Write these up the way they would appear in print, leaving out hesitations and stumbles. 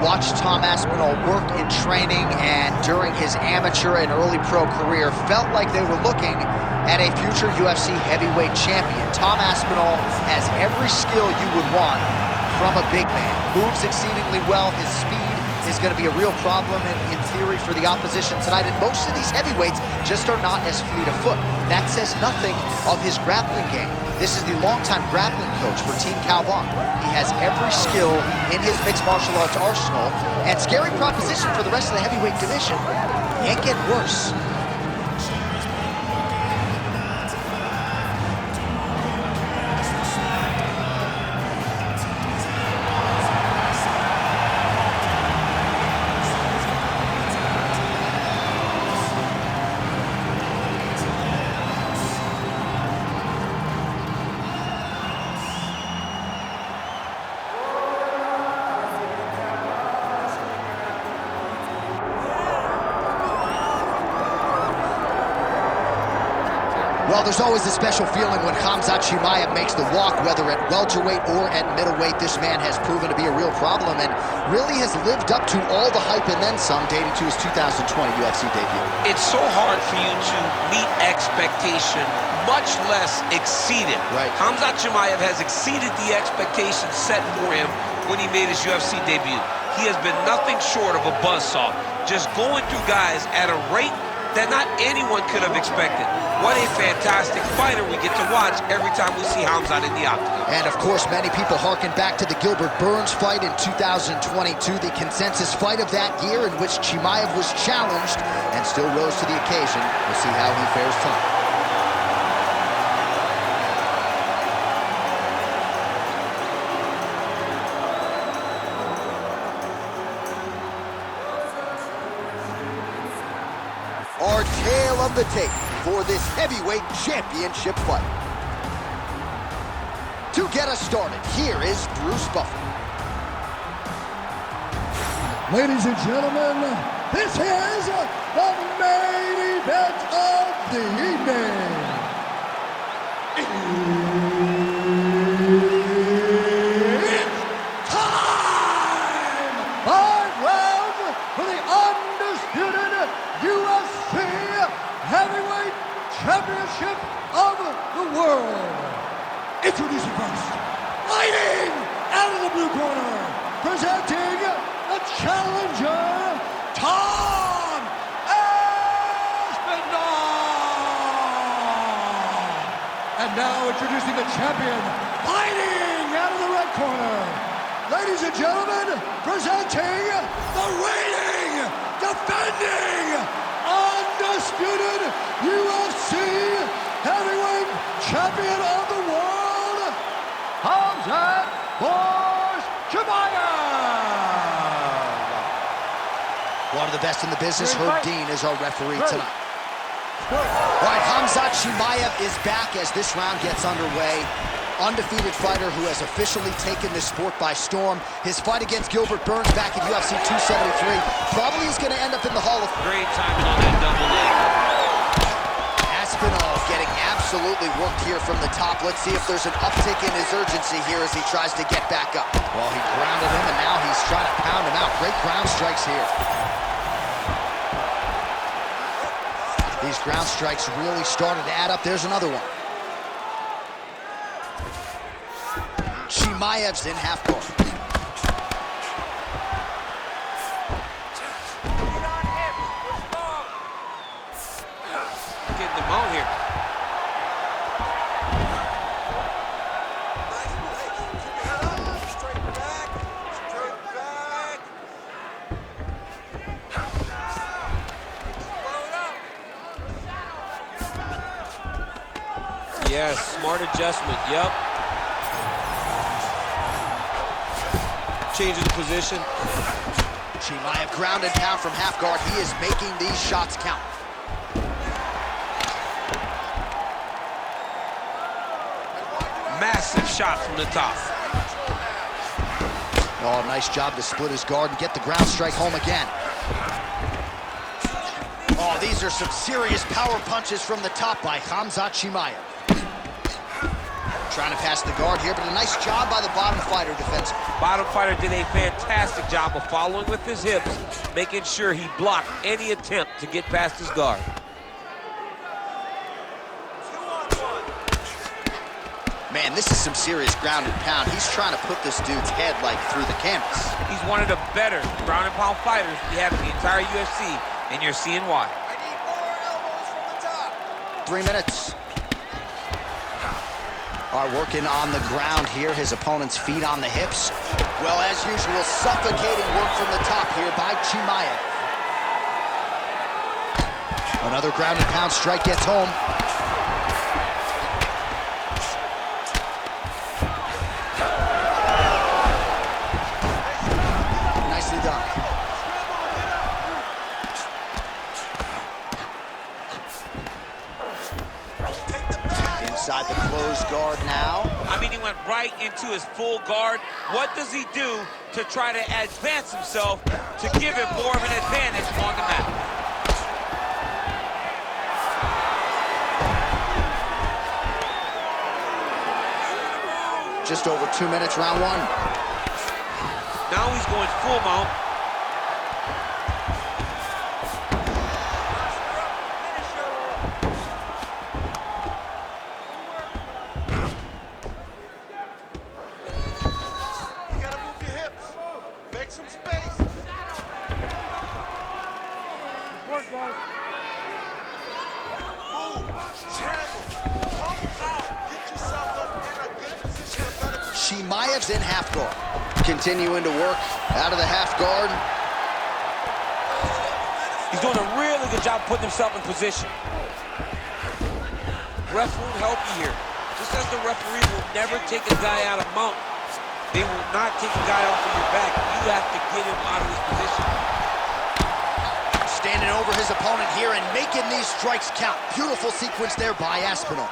watched Tom Aspinall work in training and during his amateur and early pro career felt like they were looking at a future UFC heavyweight champion. Tom Aspinall has every skill you would want from a big man. Moves exceedingly well. His speed is going to be a real problem in theory for the opposition tonight, and most of these heavyweights just are not as fleet of foot. That says nothing of his grappling game. This is the longtime grappling coach for Team Khamzat. He has every skill in his mixed martial arts arsenal, and scary proposition for the rest of the heavyweight division. Can't get worse. Well, there's always a special feeling when Khamzat Chimaev makes the walk, whether at welterweight or at middleweight. This man has proven to be a real problem and really has lived up to all the hype and then some, dating to his 2020 UFC debut. It's so hard for you to meet expectation, much less exceed it. Right. Khamzat Chimaev has exceeded the expectations set for him when he made his UFC debut. He has been nothing short of a buzzsaw, just going through guys at a rate that not anyone could have expected. What a fantastic fighter we get to watch every time we see Khamzat in the octagon. And of course, many people harken back to the Gilbert Burns fight in 2022, the consensus fight of that year in which Chimaev was challenged and still rose to the occasion. We'll see how he fares tonight. Our tale of the tape for this heavyweight championship fight. To get us started, here is Bruce Buffer. Ladies and gentlemen, this is the main event of the evening. It's time! 5 rounds for the undisputed UFC Heavyweight Championship of the world. Introducing first, fighting out of the blue corner, presenting the challenger, Tom Aspinall. And now introducing the champion, fighting out of the red corner. Ladies and gentlemen, presenting the reigning, defending, undisputed UFC heavyweight champion of the world, Khamzat Chimaev. One of the best in the business, Herb Dean, is our referee tonight. All right, Khamzat Chimaev is back as this round gets underway. Undefeated fighter who has officially taken this sport by storm. His fight against Gilbert Burns back at UFC 273 probably is going to end up in the Hall of Fame. Great timing on that double leg. Aspinall getting absolutely worked here from the top. Let's see if there's an uptick in his urgency here as he tries to get back up. Well, he grounded him, and now he's trying to pound him out. Great ground strikes here. These ground strikes really started to add up. There's another one. Chimaev's in half guard. Getting them on here. Straight back. Yes, smart adjustment, yep. Changing the position. Chimaev ground and pound from half guard. He is making these shots count. Massive shot from the top. Oh, nice job to split his guard and get the ground strike home again. Oh, these are some serious power punches from the top by Khamzat Chimaev. Trying to pass the guard here, but a nice job by the bottom fighter defenseman. Bottom fighter did a fantastic job of following with his hips, making sure he blocked any attempt to get past his guard. Man, this is some serious ground and pound. He's trying to put this dude's head like through the canvas. He's one of the better ground and pound fighters we have in the entire UFC, and you're seeing why. I need more elbows from the top. 3 minutes. All right, working on the ground here. His opponent's feet on the hips. Well, as usual, suffocating work from the top here by Chimaev. Another ground and pound strike gets home. Nicely done. Inside the closed guard now. I mean, he went right into his full guard. What does he do to try to advance himself to give him more of an advantage on the mat? Just over 2 minutes, round one. Now he's going full mount. You gotta move your hips. Make some space. Work, guys. Move. Scramble. Pump out. Get yourself up in a good position. A better position. Chimaev's in half guard. Continuing to work out of the half guard. He's doing a really good job putting himself in position. Ref won't help you here. Just as the referee will never take a guy out of mount, they will not take a guy off of your back. You have to get him out of his position. Standing over his opponent here and making these strikes count. Beautiful sequence there by Aspinall.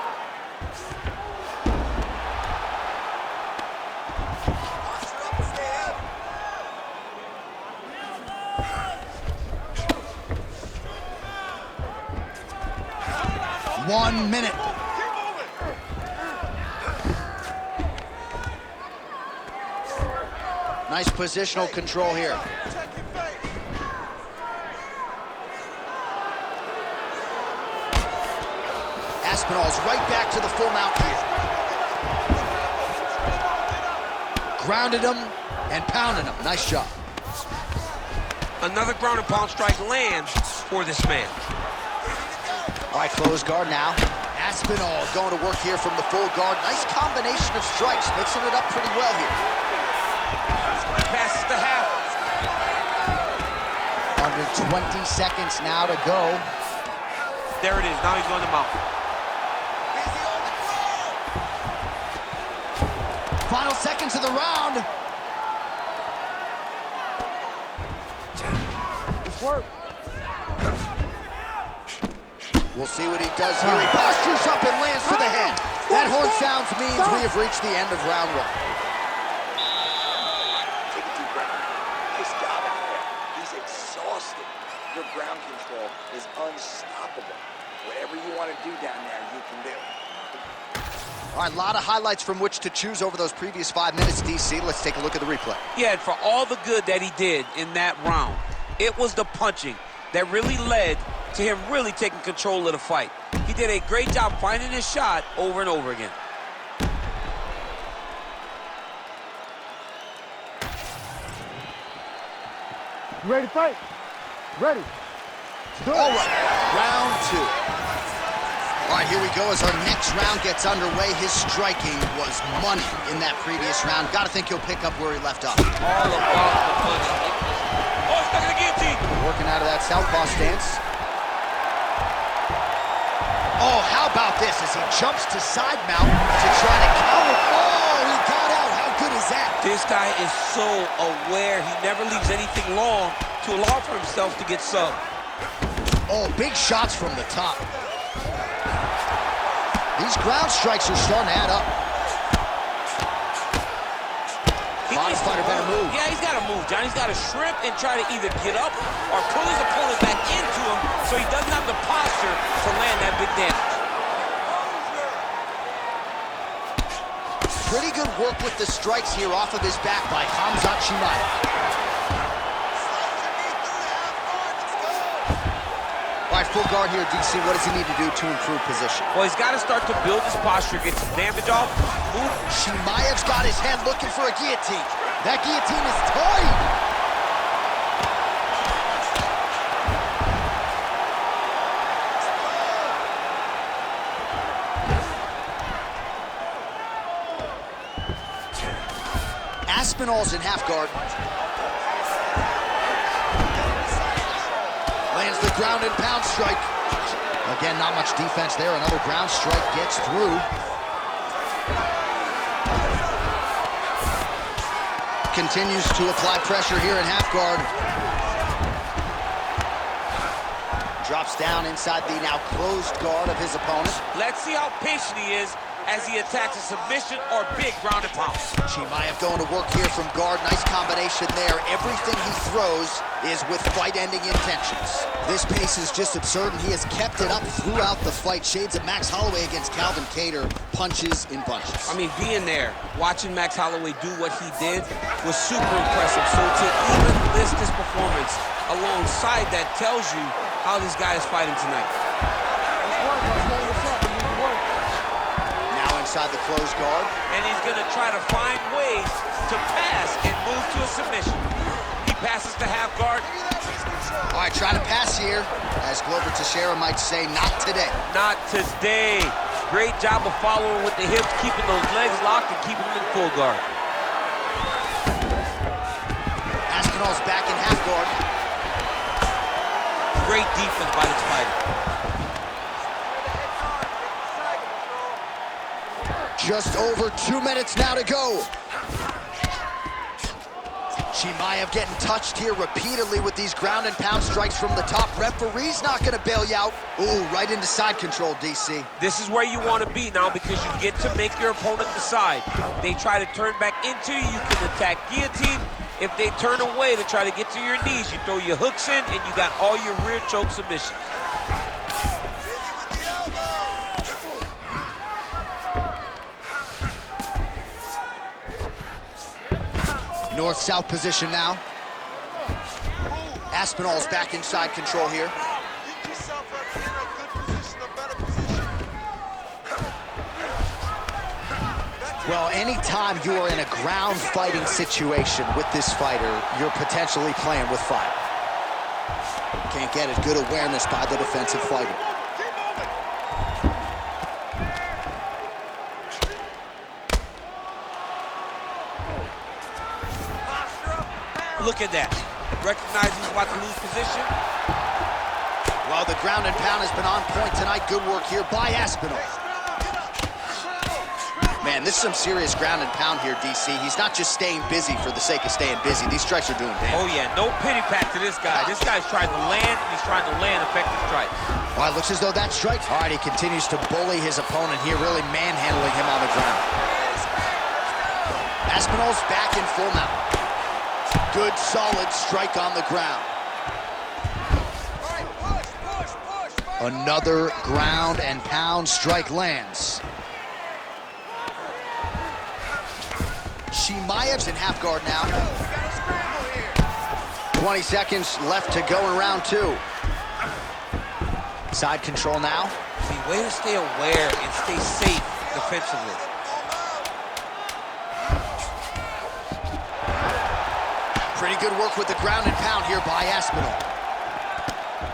One minute. Nice positional control here. Aspinall's right back to the full mount here. Grounded him and pounded him. Nice job. Another ground and pound strike lands for this man. All right, closed guard now. Aspinall going to work here from the full guard. Nice combination of strikes, mixing it up pretty well here. Passes the half. Under 20 seconds now to go. There it is. Now he's going to mount. Final seconds of the round. It's work. We'll see what he does here. He postures up and lands to the head. That horn sounds means we have reached the end of round one. Take a deep breath. Nice job out there. He's exhausted. Your ground control is unstoppable. Whatever you want to do down there, you can do. All right, a lot of highlights from which to choose over those previous 5 minutes, DC. Let's take a look at the replay. Yeah, and for all the good that he did in that round, it was the punching that really led to him really taking control of the fight. He did a great job finding his shot over and over again. You ready to fight? Ready. All right, round two. All right, here we go as our next round gets underway. His striking was money in that previous round. Got to think he'll pick up where he left off. All about the punching. Oh, stuck in the guillotine. Working out of that southpaw stance. Oh, how about this as he jumps to side mount to try to counter. Oh, he got out. How good is that? This guy is so aware. He never leaves anything long to allow for himself to get subbed. Oh, big shots from the top. These ground strikes are starting to add up. Bottom fighter better move. Yeah, he's got to move, John. He's got to shrimp and try to either get up or pull his opponent back into him so he doesn't have the posture to land that big damage. Pretty good work with the strikes here off of his back by Khamzat Chimaev. All right, full guard here, DC. What does he need to do to improve position? Well, he's got to start to build his posture, get some damage off. Move. Chimaev's got his head looking for a guillotine. That guillotine is tight. Aspinall's in half guard. Lands the ground and pound strike. Again, not much defense there. Another ground strike gets through. Continues to apply pressure here in half guard. Drops down inside the now closed guard of his opponent. Let's see how patient he is as he attacks a submission or big ground and pound. Chimaev going to work here from guard. Nice combination there. Everything he throws is with fight-ending intentions. This pace is just absurd, and he has kept it up throughout the fight. Shades of Max Holloway against Calvin Kattar, punches in bunches. I mean, being there, watching Max Holloway do what he did was super impressive. So to even list his performance alongside that tells you how these guys fighting tonight. Inside the closed guard. And he's going to try to find ways to pass and move to a submission. He passes to half guard. All right, try to pass here. As Glover Teixeira might say, not today. Not today. Great job of following with the hips, keeping those legs locked and keeping them in full guard. Aspinall's back in half guard. Great defense by this fighter. Just over 2 minutes now to go. Chimaev getting touched here repeatedly with these ground and pound strikes from the top. Referee's not going to bail you out. Ooh, right into side control, DC. This is where you want to be now because you get to make your opponent decide. They try to turn back into you, you can attack guillotine. If they turn away to try to get to your knees, you throw your hooks in and you got all your rear choke submissions. North-south position now. Aspinall's back inside control here. Well, anytime you are in a ground fighting situation with this fighter, you're potentially playing with fire. Can't get it. Good awareness by the defensive fighter. Look at that. Recognize he's about to lose position. Well, the ground and pound has been on point tonight. Good work here by Aspinall. Man, this is some serious ground and pound here, DC. He's not just staying busy for the sake of staying busy. These strikes are doing damage. Oh, yeah. No pity pat to this guy. This guy's trying to land, and he's trying to land effective strikes. All right, looks as though that strikes. All right, he continues to bully his opponent here, really manhandling him on the ground. Aspinall's back in full mount. Good, solid strike on the ground. Another ground and pound strike lands. Chimaev's in half guard now. 20 seconds left to go in round two. Side control now. See, way to stay aware and stay safe defensively. Pretty good work with the ground and pound here by Aspinall.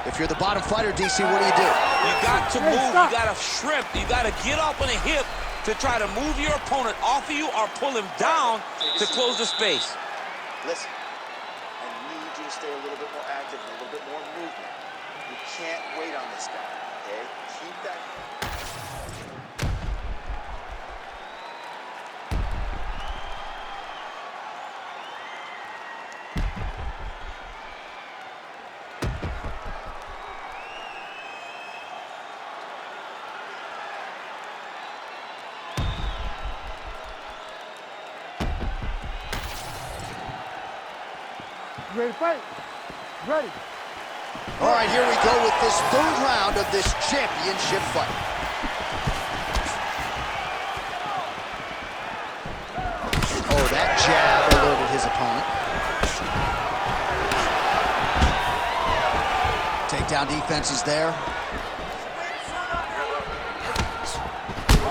If you're the bottom fighter, DC, what do? You got to move, you got to shrimp, you got to get up on a hip to try to move your opponent off of you or pull him down to close the space. Listen, I need you to stay a little bit more active, a little bit more movement. You can't wait on this guy, okay? Keep that. You ready to fight? Ready. All right, here we go with this third round of this championship fight. opponent. Takedown defense is there.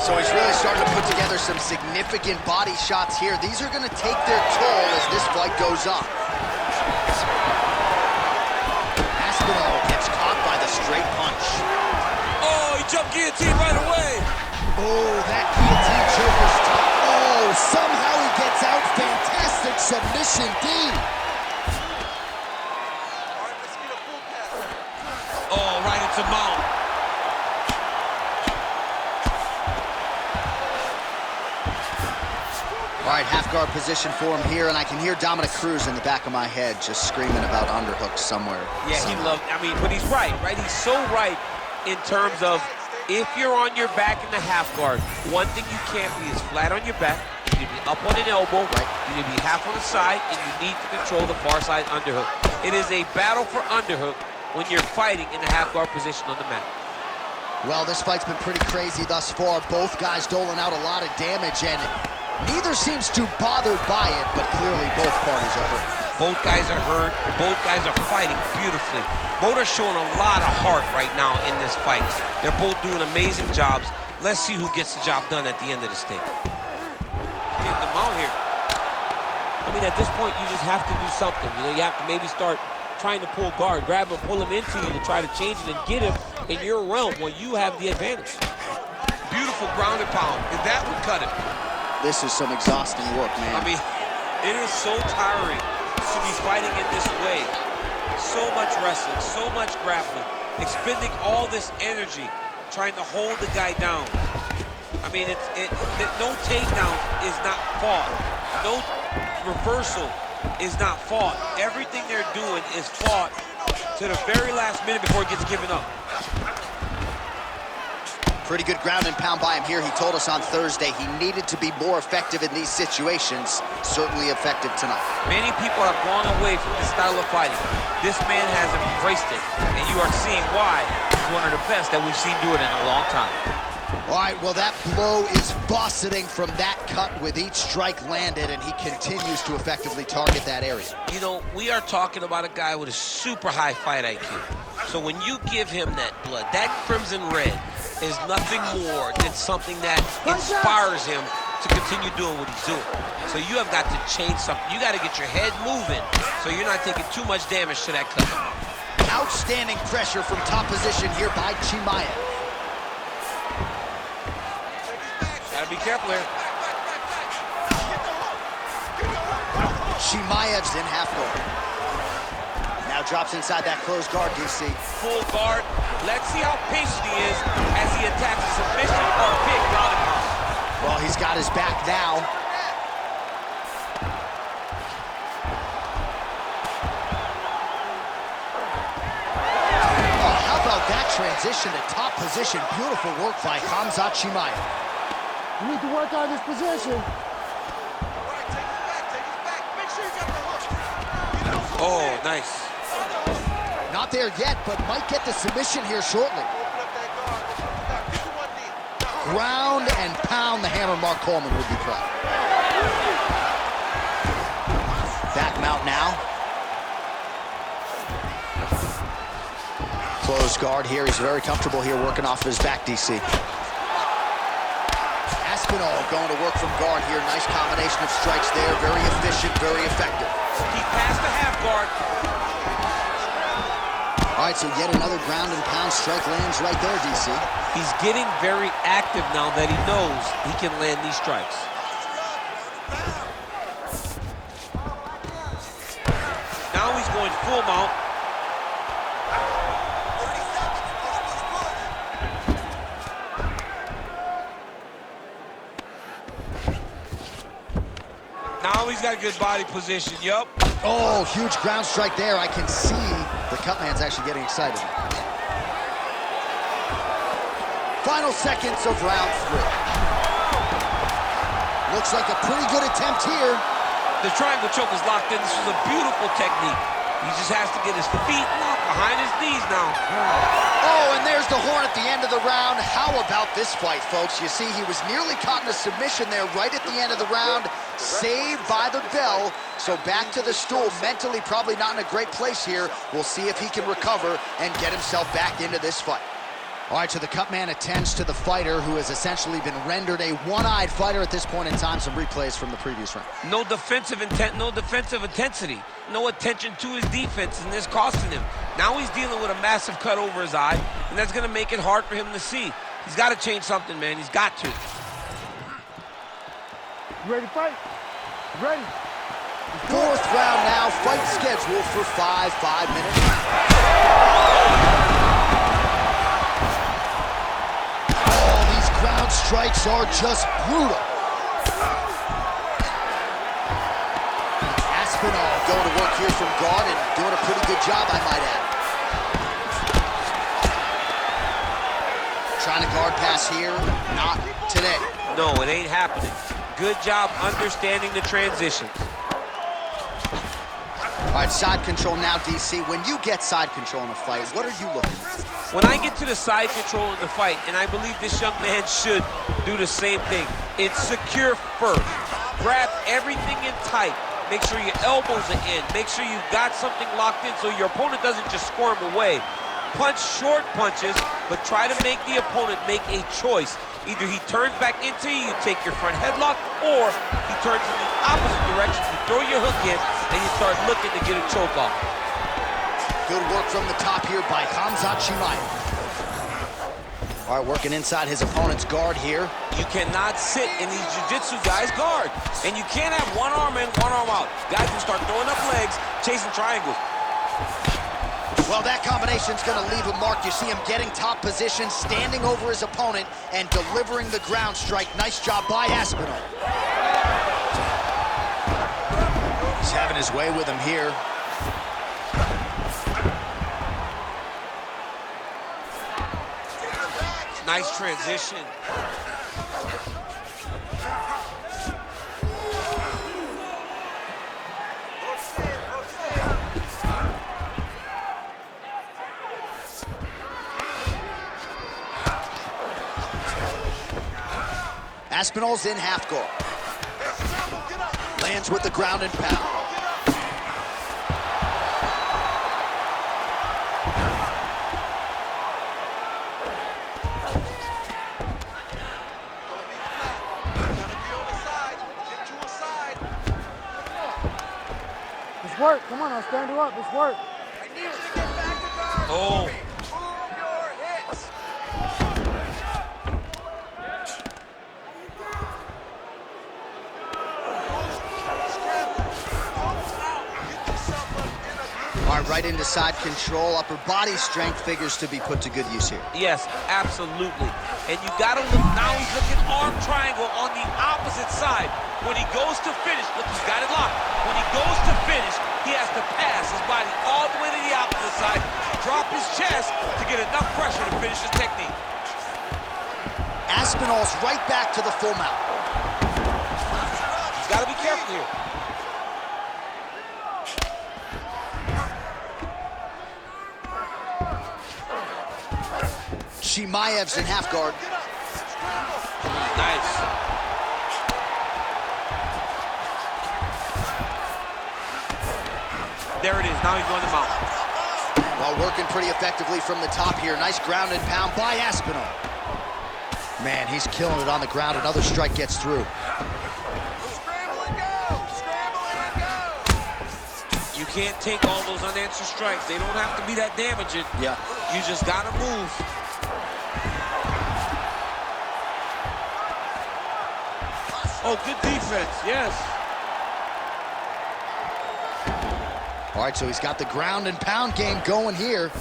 So he's really starting to put together some significant body shots here. These are going to take their toll as this fight goes on. Aspinall gets caught by the straight punch. Oh, he jumped guillotine right away. Oh, that guillotine choke is tough. Oh, somehow he gets out. Fantastic submission D. Oh, right into mount. All right, half guard position for him here, and I can hear Dominic Cruz in the back of my head just screaming about underhooks somewhere. Yeah, he loved, but he's right? He's so right in terms of if you're on your back in the half guard, one thing you can't be is flat on your back. You need to be up on an elbow, right? You need to be half on the side, and you need to control the far side underhook. It is a battle for underhook when you're fighting in the half guard position on the mat. Well, this fight's been pretty crazy thus far. Both guys doling out a lot of damage, and neither seems too bothered by it, but clearly both parties are hurt. Both guys are hurt. Both guys are fighting beautifully. Both are showing a lot of heart right now in this fight. They're both doing amazing jobs. Let's see who gets the job done at the end of this thing. Getting them out here. At this point, you just have to do something. You have to maybe start trying to pull guard, grab him, pull him into you to try to change it and get him in your realm where you have the advantage. Beautiful ground and pound, and that would cut it. This is some exhausting work, man. It is so tiring to be fighting in this way. So much wrestling, so much grappling, expending all this energy trying to hold the guy down. No takedown is not fought. No reversal is not fought. Everything they're doing is fought to the very last minute before it gets given up. Pretty good ground and pound by him here. He told us on Thursday he needed to be more effective in these situations. Certainly effective tonight. Many people have gone away from this style of fighting. This man has embraced it, and you are seeing why he's one of the best that we've seen do it in a long time. All right, well, that blow is buffeting from that cut with each strike landed, and he continues to effectively target that area. We are talking about a guy with a super high fight IQ. So when you give him that blood, that crimson red is nothing more than something that inspires him to continue doing what he's doing. So you have got to change something. You got to get your head moving so you're not taking too much damage to that cut. Outstanding pressure from top position here by Chimaev. Gotta be careful here. Chimaev's in half guard. Now drops inside that closed guard, DC. Full guard. Let's see how patient he is as he attacks a submission or a big ground and pound. Well, he's got his back now. Oh, how about that transition to top position? Beautiful work by Khamzat Chimaev. You need to work on this position. Oh, nice. Not there yet, but might get the submission here shortly. Ground and pound, the hammer. Mark Coleman would be proud. Back mount now. Closed guard here. He's very comfortable here working off his back, DC. Aspinall going to work from guard here. Nice combination of strikes there. Very efficient, very effective. He passed the half guard. All right, so yet another ground and pound strike lands right there, DC. He's getting very active now that he knows he can land these strikes. Now he's going full mount. Now he's got a good body position, yup. Oh, huge ground strike there. I can see the cutman's actually getting excited. Final seconds of round 3. Looks like a pretty good attempt here. The triangle choke is locked in. This was a beautiful technique. He just has to get his feet locked behind his knees now. Oh, and there's the horn at the end of the round. How about this fight, folks? You see, he was nearly caught in a submission there right at the end of the round, saved by the bell. So back to the stool, mentally probably not in a great place here. We'll see if he can recover and get himself back into this fight. All right, so the cut man attends to the fighter who has essentially been rendered a one-eyed fighter at this point in time. Some replays from the previous round. No defensive intent, no defensive intensity. No attention to his defense, and this costing him. Now he's dealing with a massive cut over his eye, and that's going to make it hard for him to see. He's got to change something, man. He's got to. You ready to fight? You ready? Fourth round now, fight scheduled for 5 minutes. Ground strikes are just brutal. Aspinall going to work here from guard and doing a pretty good job, I might add. Trying to guard pass here, not today. No, it ain't happening. Good job understanding the transitions. All right, side control now, DC. When you get side control in a fight, what are you looking for? When I get to the side control in the fight, and I believe this young man should do the same thing, it's secure first. Grab everything in tight. Make sure your elbows are in. Make sure you've got something locked in so your opponent doesn't just squirm away. Punch short punches, but try to make the opponent make a choice. Either he turns back into you, you take your front headlock, or he turns in the opposite direction, you throw your hook in, and you start looking to get a choke off. Good work from the top here by Khamzat Chimaev. All right, working inside his opponent's guard here. You cannot sit in these jiu-jitsu guys' guard. And you can't have one arm in, one arm out. Guys will start throwing up legs, chasing triangles. Well, that combination's gonna leave a mark. You see him getting top position, standing over his opponent, and delivering the ground strike. Nice job by Aspinall. He's having his way with him here. Nice transition. Aspinall's in half guard. Lands with the ground and pound. It's work. Come on, I'll stand you up. It's work. I need you to get back to guard. Oh. Move your hips. All right, right into side control. Upper body strength figures to be put to good use here. Yes, absolutely. And you gotta look, now he's looking arm triangle on the opposite side. When he goes to finish, look, he's got it locked. When he goes to finish, he has to pass his body all the way to the opposite side, drop his chest to get enough pressure to finish his technique. Aspinall's right back to the full mount. He's gotta be careful here. Chimaev's in half guard. Nice. There it is, now he's going to mount. While working pretty effectively from the top here. Nice ground and pound by Aspinall. Man, he's killing it on the ground. Another strike gets through. Scramble and go. Scramble and go. You can't take all those unanswered strikes. They don't have to be that damaging. Yeah. You just gotta move. Oh, good defense, yes. All right, so he's got the ground and pound game going here.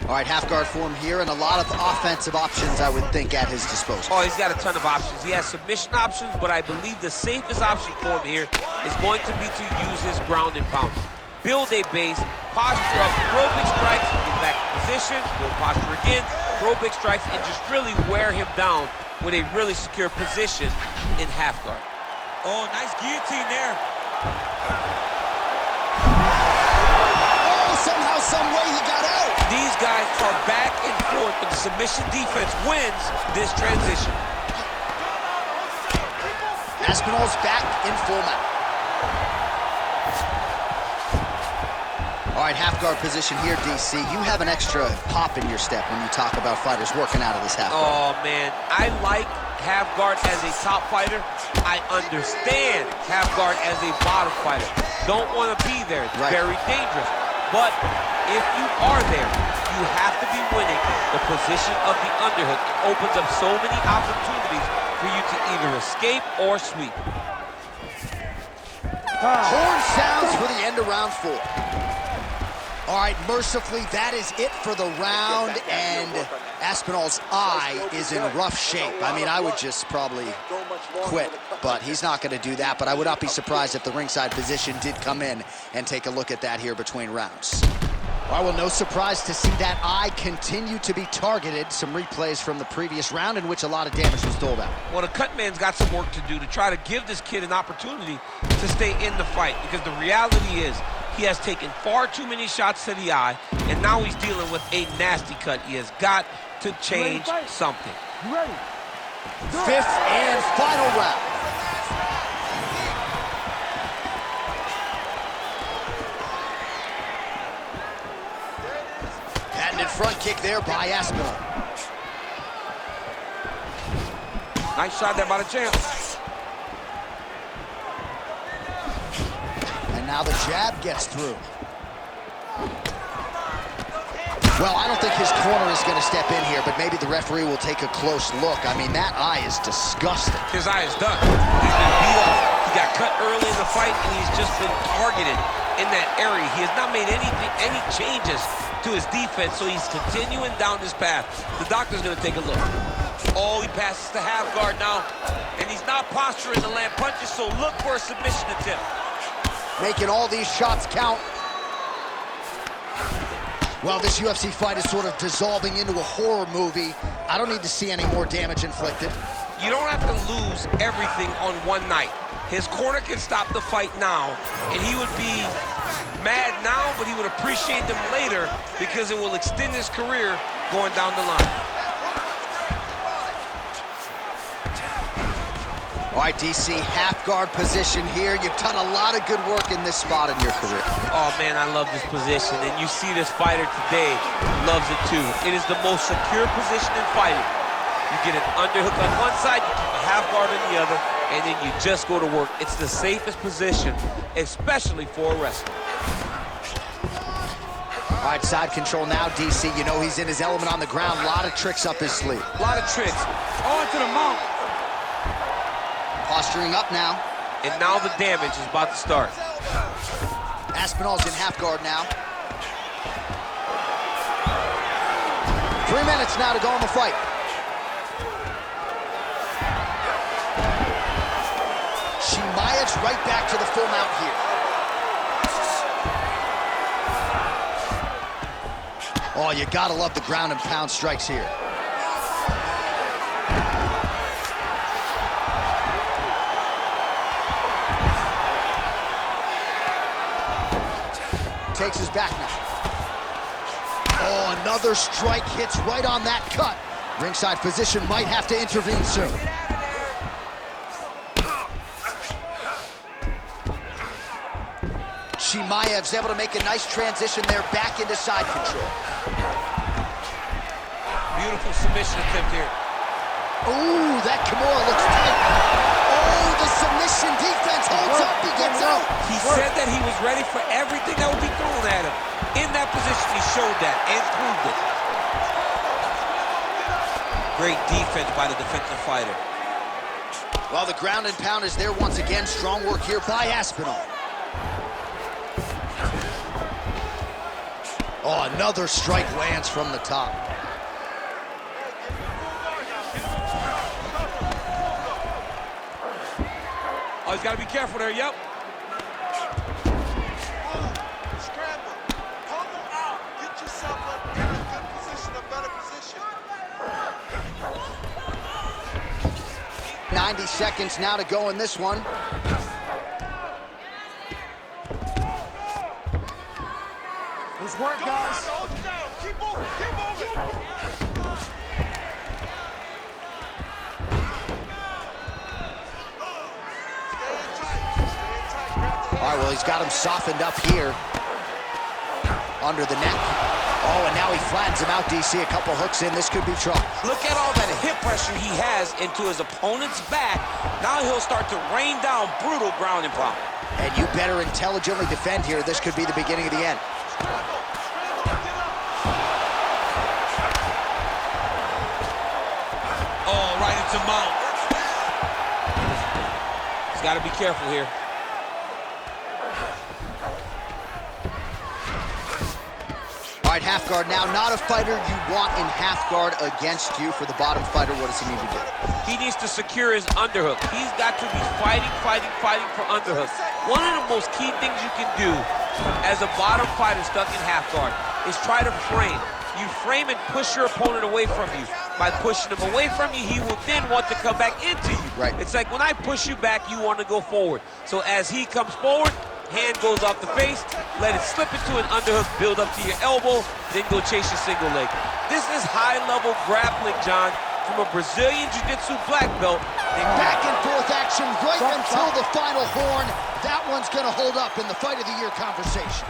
All right, half guard form here, and a lot of offensive options, I would think, at his disposal. Oh, he's got a ton of options. He has submission options, but I believe the safest option for him here is going to be to use his ground and pound. Build a base, posture up, throw big strikes, get back in position, build posture again, throw big strikes, and just really wear him down with a really secure position in half guard. Oh, nice guillotine there. Oh, somehow, some way he got out. These guys are back and forth, but the submission defense wins this transition. Aspinall's back in full mount. All right, half guard position here, DC. You have an extra pop in your step when you talk about fighters working out of this half guard. Oh, man, I like half guard as a top fighter. I understand half guard as a bottom fighter. Don't want to be there. It's very dangerous. But if you are there, you have to be winning the position of the underhook. It opens up so many opportunities for you to either escape or sweep. Horn sounds for the end of round 4. All right, mercifully, that is it for the round, and Aspinall's eye is in rough shape. I mean, I would just probably quit, but he's not going to do that. But I would not be surprised if the ringside physician did come in and take a look at that here between rounds. Well, no surprise to see that eye continue to be targeted. Some replays from the previous round in which a lot of damage was doled out. Well, the cut man's got some work to do to try to give this kid an opportunity to stay in the fight, because the reality is he has taken far too many shots to the eye, and now he's dealing with a nasty cut. He has got to change something. You ready? Fifth and final round. Patented front kick there by Aspinall. Nice shot there by the champ. And now the jab gets through. Well, I don't think his corner is going to step in here, but maybe the referee will take a close look. I mean, that eye is disgusting. His eye is done. He's been beat up. He got cut early in the fight, and he's just been targeted in that area. He has not made any changes to his defense, so he's continuing down this path. The doctor's going to take a look. Oh, he passes the half guard now, and he's not posturing to land punches, so look for a submission attempt. Making all these shots count. Well, this UFC fight is sort of dissolving into a horror movie. I don't need to see any more damage inflicted. You don't have to lose everything on one night. His corner can stop the fight now, and he would be mad now, but he would appreciate them later because it will extend his career going down the line. All right, DC, half guard position here. You've done a lot of good work in this spot in your career. Oh, man, I love this position, and you see this fighter today loves it too. It is the most secure position in fighting. You get an underhook on one side, you keep a half guard on the other, and then you just go to work. It's the safest position, especially for a wrestler. All right, side control now, DC. You know he's in his element on the ground. A lot of tricks up his sleeve. A lot of tricks. On to the mount. Posturing up now. And now the damage is about to start. Aspinall's in half guard now. 3 minutes now to go in the fight. Chimaev's right back to the full mount here. Oh, you gotta love the ground and pound strikes here. Takes his back now. Oh, another strike hits right on that cut. Ringside physician might have to intervene soon. Chimaev's able to make a nice transition there back into side control. Beautiful submission attempt here. Ooh, that Kimura looks tight. Oh, the submission defense holds up. He gets out. He said that he was ready for everything that would be thrown at him. In that position, he showed that and proved it. Great defense by the defensive fighter. Well, the ground and pound is there once again. Strong work here by Aspinall. Oh, another strike lands from the top. Oh, he's got to be careful there, yep. Scramble. Pull them out. Get yourself up in a good position, a better position. 90 seconds now to go in this one. Nice work, guys. Hold it down. Keep moving. Keep moving. Stay tight. Stay tight. Grab the All right, well, he's got him softened up here under the neck. Oh, and now he flattens him out, DC. A couple hooks in. This could be trouble. Look at all that hip pressure he has into his opponent's back. Now he'll start to rain down brutal ground and pound. And you better intelligently defend here. This could be the beginning of the end. Oh, right into mount. He's got to be careful here. All right, half guard now. Not a fighter you want in half guard against you. For the bottom fighter, what does he need to do? He needs to secure his underhook. He's got to be fighting for underhook. One of the most key things you can do as a bottom fighter stuck in half guard is try to frame. You frame and push your opponent away from you. By pushing him away from you, he will then want to come back into you. Right. It's like when I push you back, you want to go forward. So as he comes forward, hand goes off the face, let it slip into an underhook, build up to your elbow, then go chase your single leg. This is high-level grappling, John, from a Brazilian Jiu-Jitsu black belt. Back and forth action right until the final horn. That one's going to hold up in the fight of the year conversation.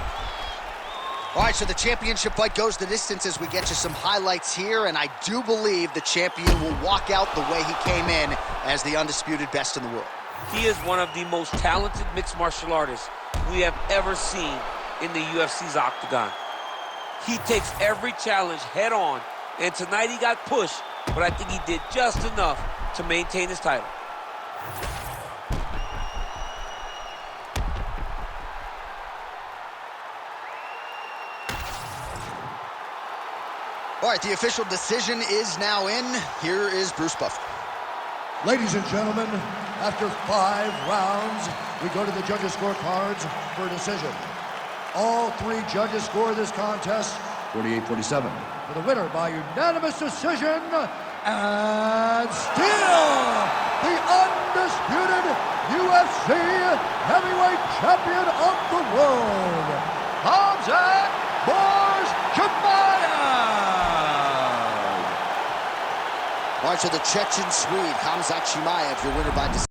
All right, so the championship fight goes the distance as we get you some highlights here, and I do believe the champion will walk out the way he came in as the undisputed best in the world. He is one of the most talented mixed martial artists we have ever seen in the UFC's octagon. He takes every challenge head on, and tonight he got pushed, but I think he did just enough to maintain his title. All right, the official decision is now in. Here is Bruce Buffer. Ladies and gentlemen, after 5 rounds, we go to the judges' scorecards for a decision. All 3 judges score this contest 48-47. For the winner by unanimous decision, and still the undisputed UFC heavyweight champion of the world, Khamzat Chimaev. All right, so the Chechen Swede, Khamzat Chimaev, your winner by decision.